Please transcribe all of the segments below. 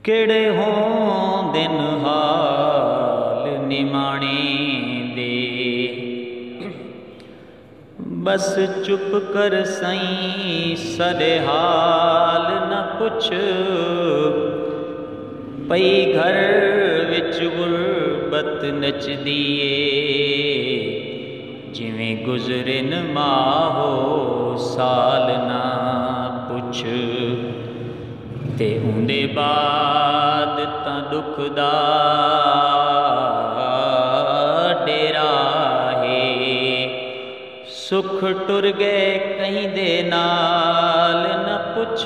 केड़े हों दिन हाल निमाणे दे, बस चुप कर सई सदे हाल न पुछ। पई घर विच गुरबत नचदी ए, जिवें गुजरिन माहो साल ना पुछ। ते उंदे बाद तां दुख दा डेरा है, सुख टुर गए कहीं दे नाल न पुछ।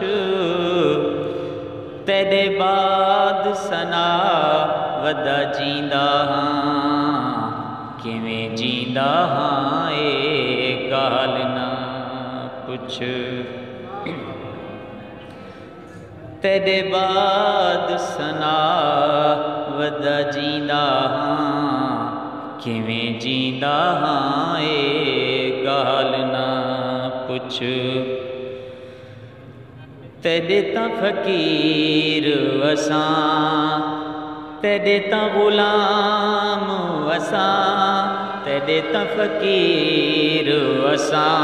तेरे बाद सना वदा जींदा हां, किवें जींदा हां ए गाल ना पुछ। तेरे बाद सना वदा जींदा हां, किवें जींदा हां ए गाल ना पुछ। तेरे तां फकीर असां, तेरे तां गुलाम असां, तेरे तां फकीर असां,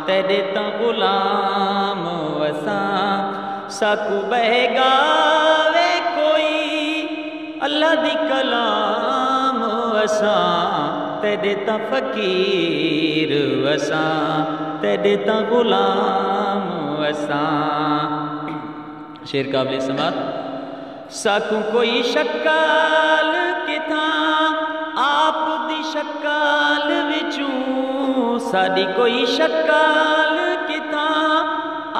तेरे तां गुलाम असां। साकू बहगावे कोई अल्लाह दी कलाम असां, तेरे तां फकीर असां, तेरे तां गुलाम असां। शेर काबिल समात। साकू कोई शक्ल किथां आप दी शक्ल विचूं, साडी कोई शक्ल किथां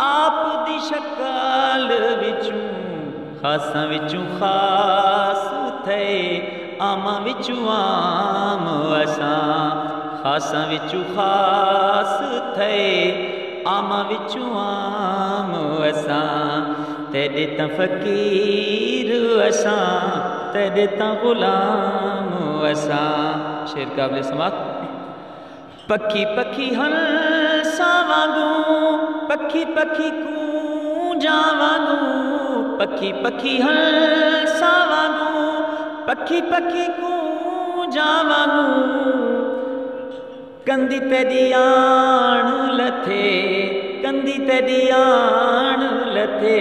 आप दी शक्ल विचूं। खासां विचूं खास थे आमा विचूं आम असां, खासां विचूं खास थे आमा विचूं आम असां। तेरे तां फकीर असां, तेरे तां गुलाम असां। शेर काबिल समात। पखी पखी हंसा वांगू, पखी पखी कूंजा वांगू, पखी पखी हंसा वांगू, पखी पखी कूंजा वांगू। कंदी तेरी आण लथे, कंदी तेरी आण लथे,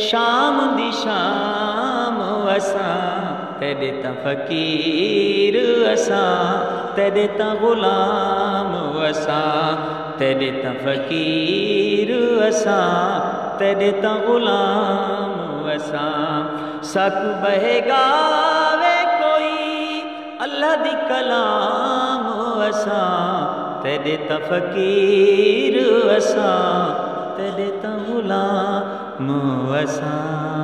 शाम दी शाम असां। तेरे तां फकीर असां, तेरे तां गुलाम असां, तेरे तां फकीर असां, तेरे तां गुलाम असां। साकू बहगावे कोई अल्लाह दी कलाम असां, तेरे तां फकीर असां, तेरे तां गुलाम असां।